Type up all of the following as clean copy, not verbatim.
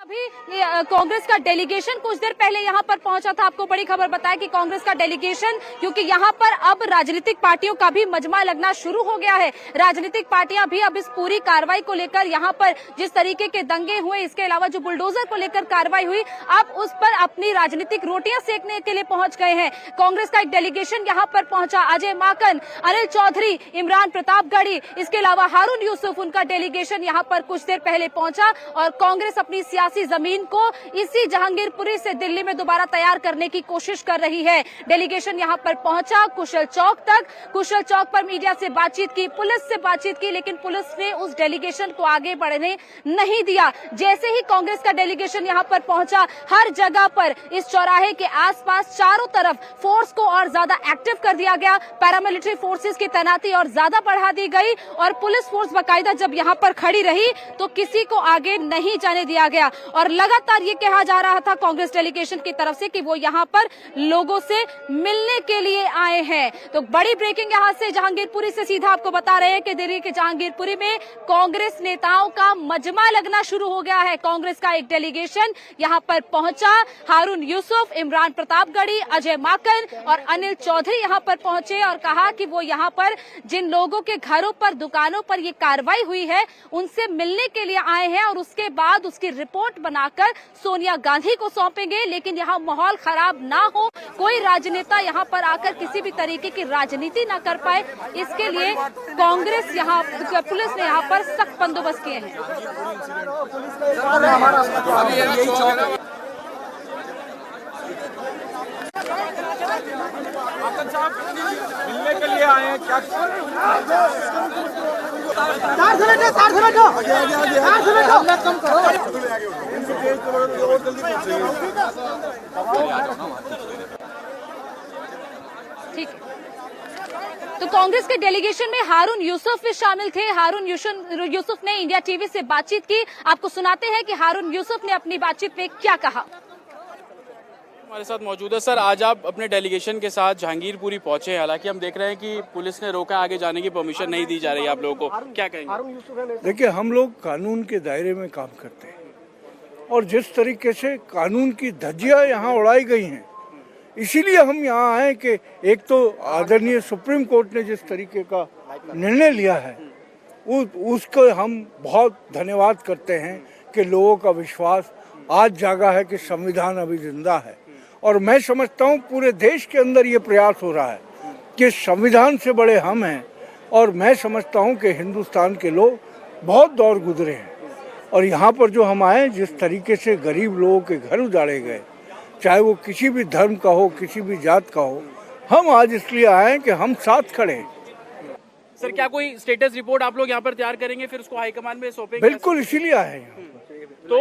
अभी कांग्रेस का डेलीगेशन कुछ देर पहले यहाँ पर पहुंचा था। आपको बड़ी खबर बताया कि कांग्रेस का डेलीगेशन, क्योंकि यहाँ पर अब राजनीतिक पार्टियों का भी मजमा लगना शुरू हो गया है। राजनीतिक पार्टियां भी अब इस पूरी कार्रवाई को लेकर, यहाँ पर जिस तरीके के दंगे हुए, इसके अलावा जो बुलडोजर को लेकर कार्रवाई हुई, अब उस पर अपनी राजनीतिक रोटियां सेकने के लिए पहुंच गए हैं। कांग्रेस का एक डेलीगेशन यहाँ पर पहुंचा। अजय माकन, अनिल चौधरी, इमरान प्रतापगढ़ी, इसके अलावा हारून यूसुफ, उनका डेलीगेशन यहाँ पर कुछ देर पहले पहुंचा और कांग्रेस अपनी सियासी जमीन को इसी जहांगीरपुरी से दिल्ली में दोबारा तैयार करने की कोशिश कर रही है। डेलीगेशन यहां पर पहुंचा कुशल चौक तक। कुशल चौक पर मीडिया से बातचीत की, पुलिस से बातचीत की, लेकिन पुलिस ने उस डेलीगेशन को आगे बढ़ने नहीं दिया। जैसे ही कांग्रेस का डेलीगेशन यहां पर पहुंचा, हर जगह पर इस चौराहे के आसपास चारों तरफ फोर्स को और ज्यादा एक्टिव कर दिया गया। पैरामिलिट्री फोर्सेस की तैनाती और ज्यादा बढ़ा दी गई और पुलिस फोर्स बाकायदा जब यहां पर खड़ी रही तो किसी को आगे नहीं जाने दिया गया। और लगातार ये कहा जा रहा था कांग्रेस डेलीगेशन की तरफ से कि वो यहाँ पर लोगों से मिलने के लिए आए हैं। तो बड़ी ब्रेकिंग यहाँ से जहांगीरपुरी से सीधा आपको बता रहे हैं कि दिल्ली के जहांगीरपुरी में कांग्रेस नेताओं का मजमा लगना शुरू हो गया है। कांग्रेस का एक डेलीगेशन यहाँ पर पहुंचा। हारून यूसुफ, इमरान प्रतापगढ़ी, अजय माकन और अनिल चौधरी यहाँ पर पहुंचे और कहा कि वो यहाँ पर जिन लोगों के घरों पर, दुकानों पर ये कार्रवाई हुई है, उनसे मिलने के लिए आए हैं और उसके बाद उसकी रिपोर्ट बनाकर सोनिया गांधी को सौंपेंगे। लेकिन यहाँ माहौल खराब ना हो, कोई राजनेता यहाँ पर आकर किसी भी तरीके की राजनीति ना कर पाए, इसके लिए कांग्रेस यहाँ, पुलिस ने यहाँ पर सख्त बंदोबस्त किए हैं। मिलने के लिए आए हैं क्या? ठीक है, तो कांग्रेस के डेलीगेशन में हारून यूसुफ भी शामिल थे। हारून यूसुफ ने इंडिया टीवी से बातचीत की। आपको सुनाते हैं कि हारून यूसुफ ने अपनी बातचीत में क्या कहा। हमारे साथ मौजूद है सर। आज आप अपने डेलीगेशन के साथ जहांगीरपुरी पहुंचे हैं, हालांकि हम देख रहे हैं कि पुलिस ने रोका, आगे जाने की परमिशन नहीं दी जा रही है आप लोगों को, क्या कहेंगे? देखिए, हम लोग कानून के दायरे में काम करते हैं और जिस तरीके से कानून की धज्जियां यहाँ उड़ाई गई हैं, इसीलिए हम यहाँ आए कि एक तो आदरणीय सुप्रीम कोर्ट ने जिस तरीके का निर्णय लिया है उसको हम बहुत धन्यवाद करते हैं कि लोगों का विश्वास आज जागा है कि संविधान अभी जिंदा है। और मैं समझता हूँ पूरे देश के अंदर ये प्रयास हो रहा है कि संविधान से बड़े हम हैं और मैं समझता हूँ कि हिंदुस्तान के लोग बहुत दौर गुजरे हैं और यहाँ पर जो हम आए, जिस तरीके से गरीब लोगों के घर उजाड़े गए, चाहे वो किसी भी धर्म का हो, किसी भी जात का हो, हम आज इसलिए आए कि हम साथ खड़े हैं। सर, क्या कोई स्टेटस रिपोर्ट आप लोग यहाँ पर तैयार करेंगे, फिर उसको हाईकमान में सौंपेंगे? बिल्कुल, इसीलिए आए हैं। तो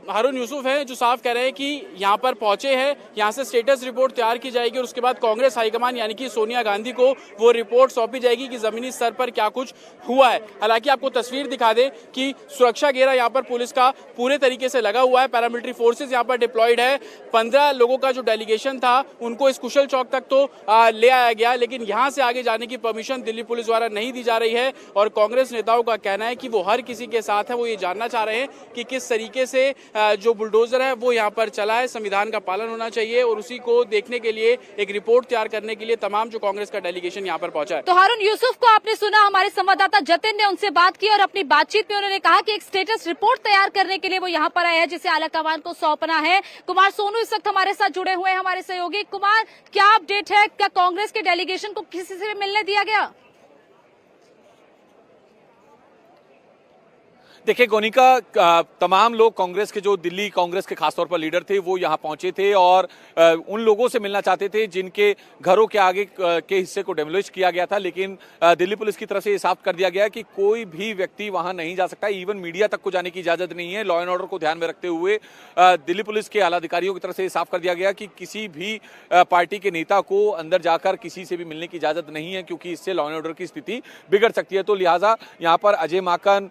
हारून यूसुफ हैं जो साफ कह रहे हैं कि यहाँ पर पहुंचे हैं, यहाँ से स्टेटस रिपोर्ट तैयार की जाएगी और उसके बाद कांग्रेस हाईकमान यानी कि सोनिया गांधी को वो रिपोर्ट सौंपी जाएगी कि जमीनी स्तर पर क्या कुछ हुआ है। हालांकि आपको तस्वीर दिखा दें कि सुरक्षा घेरा यहाँ पर पुलिस का पूरे तरीके से लगा हुआ है, पैरामिलिट्री फोर्सेज यहाँ पर डिप्लॉयड है। 15 लोगों का जो डेलीगेशन था उनको इस कुशल चौक तक तो ले आया गया, लेकिन यहाँ से आगे जाने की परमिशन दिल्ली पुलिस द्वारा नहीं दी जा रही है। और कांग्रेस नेताओं का कहना है कि वो हर किसी के साथ है, वो ये जानना चाह रहे हैं कि किस तरीके से जो बुलडोजर है वो यहाँ पर चला है। संविधान का पालन होना चाहिए और उसी को देखने के लिए एक रिपोर्ट तैयार करने के लिए तमाम जो कांग्रेस का डेलीगेशन यहाँ पर पहुंचा है। तो हारून यूसुफ को आपने सुना, हमारे संवाददाता जतिन ने उनसे बात की और अपनी बातचीत में उन्होंने कहा कि एक स्टेटस रिपोर्ट तैयार करने के लिए वो यहाँ पर आए हैं, जिसे आलाकमान को सौंपना है। कुमार सोनू इस वक्त हमारे साथ जुड़े हुए हैं, हमारे सहयोगी। कुमार, क्या अपडेट है? क्या कांग्रेस के डेलीगेशन को किसी से भी मिलने दिया गया? देखिए गोनिका, तमाम लोग कांग्रेस के, जो दिल्ली कांग्रेस के खासतौर पर लीडर थे, वो यहाँ पहुंचे थे और उन लोगों से मिलना चाहते थे जिनके घरों के आगे के हिस्से को डेमोलिश किया गया था। लेकिन दिल्ली पुलिस की तरफ से ये साफ कर दिया गया कि कोई भी व्यक्ति वहां नहीं जा सकता, इवन मीडिया तक को जाने की इजाजत नहीं है। लॉ एंड ऑर्डर को ध्यान में रखते हुए दिल्ली पुलिस के आला अधिकारियों की तरफ से ये साफ कर दिया गया कि किसी भी पार्टी के नेता को अंदर जाकर किसी से भी मिलने की इजाजत नहीं है, क्योंकि इससे लॉ एंड ऑर्डर की स्थिति बिगड़ सकती है। तो लिहाजा यहाँ पर अजय माकन,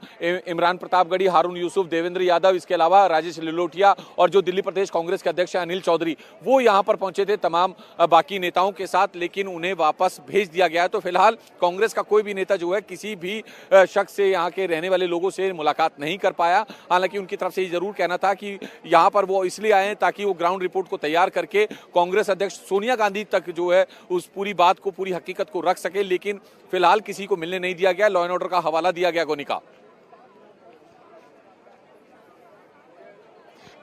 इमरान प्रतापगढ़ी, हारून यूसुफ, देवेंद्र यादव, इसके अलावा राजेश लिलोटिया और जो दिल्ली प्रदेश कांग्रेस के अध्यक्ष अनिल चौधरी, वो यहाँ पर पहुंचे थे तमाम बाकी नेताओं के साथ, लेकिन उन्हें वापस भेज दिया गया है। तो फिलहाल कांग्रेस का कोई भी नेता जो है किसी भी शख्स से, यहाँ के रहने वाले लोगों से मुलाकात नहीं कर पाया। हालांकि उनकी तरफ से ये जरूर कहना था कि यहाँ पर वो इसलिए आए हैं ताकि वो ग्राउंड रिपोर्ट को तैयार करके कांग्रेस अध्यक्ष सोनिया गांधी तक जो है उस पूरी बात को, पूरी हकीकत को रख सके, लेकिन फिलहाल किसी को मिलने नहीं दिया गया। लॉ एंड ऑर्डर का हवाला दिया गया। गोनिका,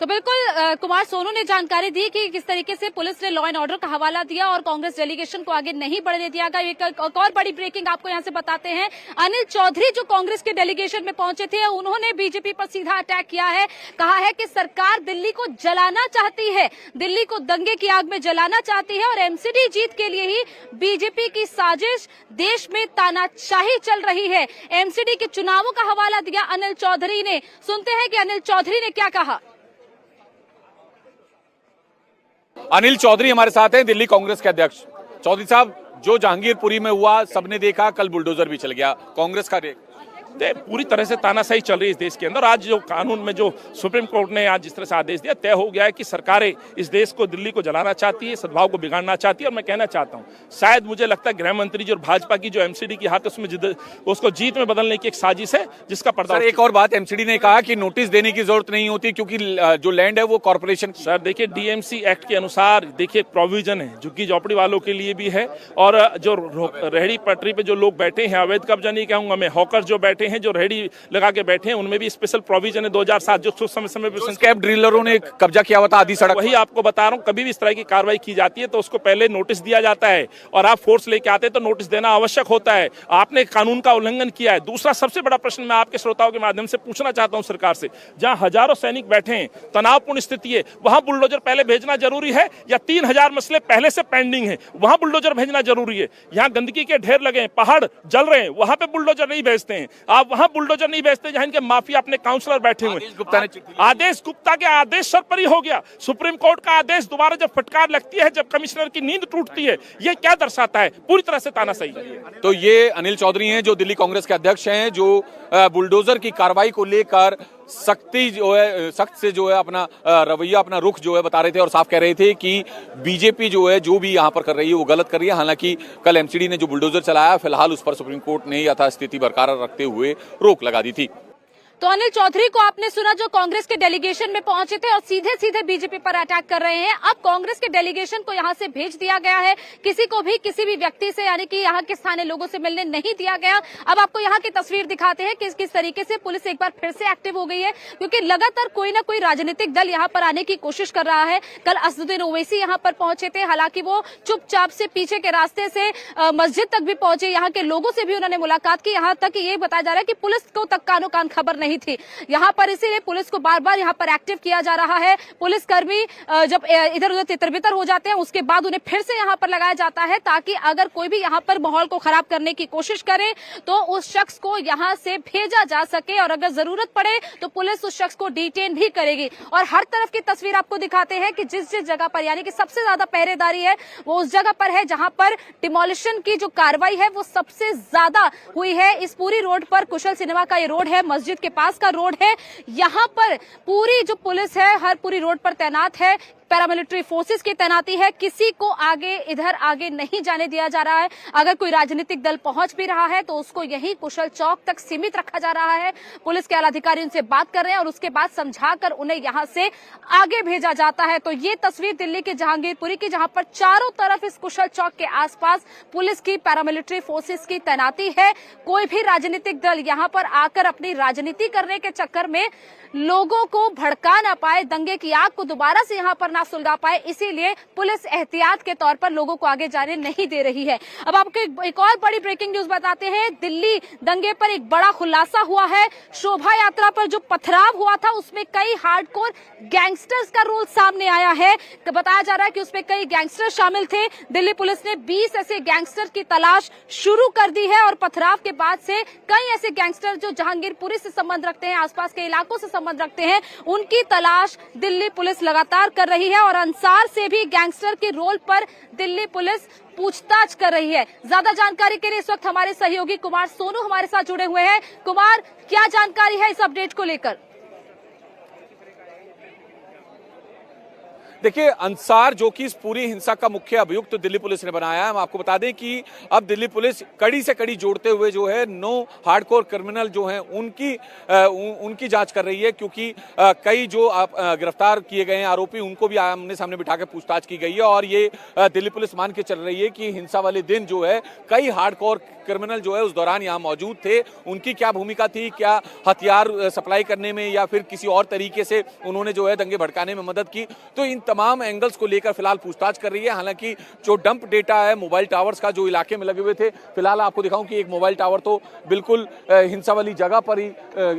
तो बिल्कुल कुमार सोनू ने जानकारी दी कि किस तरीके से पुलिस ने लॉ एंड ऑर्डर का हवाला दिया और कांग्रेस डेलीगेशन को आगे नहीं बढ़ने दिया गया। एक और बड़ी ब्रेकिंग आपको यहां से बताते हैं। अनिल चौधरी जो कांग्रेस के डेलीगेशन में पहुंचे थे, उन्होंने बीजेपी पर सीधा अटैक किया है। कहा है कि सरकार दिल्ली को जलाना चाहती है, दिल्ली को दंगे की आग में जलाना चाहती है और एमसीडी जीत के लिए ही बीजेपी की साजिश, देश में तानाशाही चल रही है। एमसीडी के चुनावों का हवाला दिया अनिल चौधरी ने। सुनते हैं कि अनिल चौधरी ने क्या कहा। अनिल चौधरी हमारे साथ हैं, दिल्ली कांग्रेस के अध्यक्ष। चौधरी साहब, जो जहांगीरपुरी में हुआ सबने देखा, कल बुलडोजर भी चल गया, कांग्रेस का पूरी तरह से तानाशाही चल रही है इस देश के अंदर। आज जो कानून में जो सुप्रीम कोर्ट ने आज जिस तरह से आदेश दिया, तय हो गया है कि सरकारें इस देश को, दिल्ली को जलाना चाहती है, सद्भाव को बिगाड़ना चाहती है। और मैं कहना चाहता हूं, शायद मुझे लगता है गृह मंत्री जी और भाजपा की जो एमसीडी की हाथ है उसमें उसको जीत में बदलने की एक साजिश है, जिसका पर्दा। एक और बात, एमसीडी ने कहा कि नोटिस देने की जरूरत नहीं होती क्योंकि जो लैंड है वो कॉर्पोरेशन। सर देखिए, डीएमसी एक्ट के अनुसार देखिए प्रोविजन है, झुग्गी झोपड़ी वालों के लिए भी है, और जो रेहड़ी पटरी पे जो लोग बैठे हैं, अवैध कब्जा नहीं कहूंगा मैं, हॉकर जो बैठे हैं, जो रेहड़ी लगा के बैठे हैं, उनमें भी स्पेशल प्रोविजन है 2007 जो समय पे स्क्रैप ड्रिलरों ने कब्जा किया हुआ था आधी सड़क। वही आपको बता रहा हूं, कभी भी इस तरह की कार्रवाई की जाती है तो उसको पहले नोटिस दिया जाता है, और आप फोर्स लेके आते हैं तो नोटिस देना आवश्यक होता है। आपने कानून का उल्लंघन किया है। दूसरा सबसे बड़ा प्रश्न मैं आपके श्रोताओं के माध्यम से पूछना चाहता हूं सरकार से, जहां हजारों सैनिक बैठे हैं, तनावपूर्ण स्थिति है, वहां बुलडोजर पहले भेजना जरूरी है या 3000 मसले पहले से पेंडिंग है, वहां बुलडोजर भेजना जरूरी है? यहाँ गंदगी के ढेर लगे हैं, पहाड़ जल रहे हैं, वहां पे बुलडोजर नहीं भेजते हैं। आप वहां बुलडोजर नहीं भेजते जहां इनके माफिया अपने काउंसलर बैठे हुए। आदेश गुप्ता के आदेश सर पर ही हो गया। सुप्रीम कोर्ट का आदेश दोबारा जब फटकार लगती है, जब कमिश्नर की नींद टूटती है, ये क्या दर्शाता है? पूरी तरह से तानाशाही। तो ये अनिल चौधरी हैं जो दिल्ली कांग्रेस के अध्यक्ष हैं, जो बुलडोजर की कार्रवाई को लेकर सख्त से जो है अपना रवैया, अपना रुख जो है बता रहे थे और साफ कह रहे थे कि बीजेपी जो है जो भी यहाँ पर कर रही है वो गलत कर रही है। हालांकि कल एमसीडी ने जो बुलडोजर चलाया, फिलहाल उस पर सुप्रीम कोर्ट ने यथास्थिति बरकरार रखते हुए रोक लगा दी थी। तो अनिल चौधरी को आपने सुना, जो कांग्रेस के डेलीगेशन में पहुंचे थे और सीधे सीधे बीजेपी पर अटैक कर रहे हैं। अब कांग्रेस के डेलीगेशन को यहां से भेज दिया गया है, किसी को भी किसी भी व्यक्ति से, यानी कि यहां के स्थानीय लोगों से मिलने नहीं दिया गया। अब आपको यहां की तस्वीर दिखाते हैं कि किस तरीके से पुलिस एक बार फिर से एक्टिव हो गई है, क्योंकि लगातार कोई ना कोई राजनीतिक दल यहां पर आने की कोशिश कर रहा है। कल असदुद्दीन ओवैसी यहां पर पहुंचे थे, हालांकि वो चुपचाप से पीछे के रास्ते से मस्जिद तक भी पहुंचे, यहाँ के लोगों से भी उन्होंने मुलाकात की। यहाँ तक ये बताया जा रहा है कि पुलिस को तक कानो कान खबर नहीं थी यहाँ पर, इसीलिए पुलिस को बार बार यहाँ पर एक्टिव किया जा रहा है। पुलिसकर्मी जब इधर उधर तितर-बितर हो जाते हैं, उसके बाद उन्हें फिर से यहाँ पर लगाया जाता है, ताकि अगर कोई भी यहाँ पर माहौल को खराब करने की कोशिश करे तो उस शख्स को यहाँ से भेजा जा सके, और अगर जरूरत पड़े तो पुलिस उस शख्स को डिटेन भी करेगी। और हर तरफ की तस्वीर आपको दिखाते हैं कि जिस जिस जगह पर, यानी कि सबसे ज्यादा पहरेदारी है वो उस जगह पर है जहां पर डिमोलिशन की जो कार्रवाई है वो सबसे ज्यादा हुई है। इस पूरी रोड पर, कुशल सिनेमा का ये रोड है, मस्जिद के पास का रोड है, यहाँ पर पूरी जो पुलिस है हर पूरी रोड पर तैनात है। पैरामिलिट्री फोर्सेस की तैनाती है, किसी को इधर आगे नहीं जाने दिया जा रहा है। अगर कोई राजनीतिक दल पहुंच भी रहा है तो उसको यही कुशल चौक तक सीमित रखा जा रहा है। पुलिस के आला अधिकारी उनसे बात कर रहे हैं और उसके बाद समझाकर उन्हें यहां से आगे भेजा जाता है। तो ये तस्वीर दिल्ली के जहांगीरपुरी की, जहां पर चारों तरफ इस कुशल चौक के आसपास पुलिस की, पैरामिलिट्री फोर्सेस की तैनाती है। कोई भी राजनीतिक दल यहां पर आकर अपनी राजनीति करने के चक्कर में लोगों को भड़का ना पाए, दंगे की आग को दोबारा से यहाँ पर ना सुलगा पाए, इसीलिए पुलिस एहतियात के तौर पर लोगों को आगे जाने नहीं दे रही है। अब आपको एक और बड़ी ब्रेकिंग न्यूज बताते हैं। दिल्ली दंगे पर एक बड़ा खुलासा हुआ है। शोभा यात्रा पर जो पथराव हुआ था उसमें कई हार्डकोर गैंगस्टर्स का रोल सामने आया है। बताया जा रहा है कि उसमें कई गैंगस्टर शामिल थे। दिल्ली पुलिस ने 20 ऐसे गैंगस्टर की तलाश शुरू कर दी है, और पथराव के बाद से कई ऐसे गैंगस्टर जो जहांगीरपुरी से संबंध रखते हैं, आसपास के इलाकों से संबंध रखते हैं, उनकी तलाश दिल्ली पुलिस लगातार कर रही रही है और अंसार से भी गैंगस्टर के रोल पर दिल्ली पुलिस पूछताछ कर रही है। ज्यादा जानकारी के लिए इस वक्त हमारे सहयोगी कुमार सोनू हमारे साथ जुड़े हुए हैं। कुमार, क्या जानकारी है इस अपडेट को लेकर? देखिए, अंसार जो कि इस पूरी हिंसा का मुख्य अभियुक्त तो दिल्ली पुलिस ने बनाया है। हम आपको बता दें कि अब दिल्ली पुलिस कड़ी से कड़ी जोड़ते हुए जो है 9 हार्डकोर क्रिमिनल जो हैं उनकी जांच कर रही है, क्योंकि कई जो गिरफ्तार किए गए हैं आरोपी उनको भी आमने सामने बिठा के पूछताछ की गई है। और ये दिल्ली पुलिस मान के चल रही है कि हिंसा वाले दिन जो है कई हार्डकोर क्रिमिनल जो है उस दौरान यहाँ मौजूद थे। उनकी क्या भूमिका थी, क्या हथियार सप्लाई करने में या फिर किसी और तरीके से उन्होंने जो है दंगे भड़काने में मदद की, तो इन तमाम एंगल्स को लेकर फिलहाल पूछताछ कर रही है। हालांकि जो डंप डेटा है मोबाइल टावर्स का जो इलाके में लगे हुए थे, फिलहाल आपको दिखाऊं कि एक मोबाइल टावर तो बिल्कुल हिंसा वाली जगह पर ही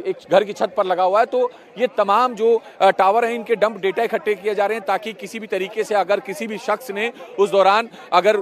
एक घर की छत पर लगा हुआ है। तो ये तमाम जो टावर हैं इनके डंप डेटा इकट्ठे किए जा रहे हैं, ताकि किसी भी तरीके से अगर किसी भी शख्स ने उस दौरान अगर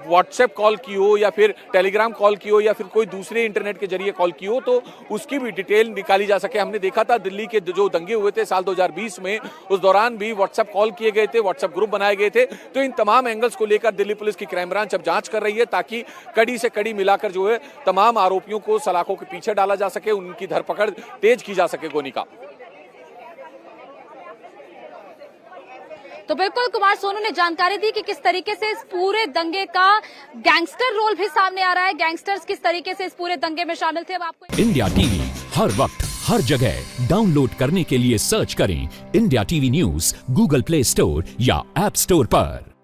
व्हाट्सएप कॉल की हो या फिर टेलीग्राम कॉल की हो या फिर कोई दूसरे इंटरनेट के जरिए कॉल की हो तो उसकी भी डिटेल निकाली जा सके। हमने देखा था दिल्ली के जो दंगे हुए थे साल 2020 में, उस दौरान भी व्हाट्सएप कॉल किए गए थे, व्हाट्सएप ग्रुप बनाए गए थे। तो इन तमाम एंगल्स को लेकर दिल्ली पुलिस की क्राइम ब्रांच अब जांच कर रही है, ताकि कड़ी से कड़ी मिलाकर जो है तमाम आरोपियों को सलाखों के पीछे डाला जा सके, उनकी धरपकड़ तेज की जा सके। गोनिका, तो बिल्कुल कुमार सोनू ने जानकारी दी कि किस तरीके से इस पूरे दंगे का गैंगस्टर रोल भी सामने आ रहा है, गैंगस्टर्स किस तरीके से इस पूरे दंगे में शामिल थे। अब आपको इंडिया टीवी हर वक्त हर जगह डाउनलोड करने के लिए सर्च करें India TV news Google play store या ऐप स्टोर पर।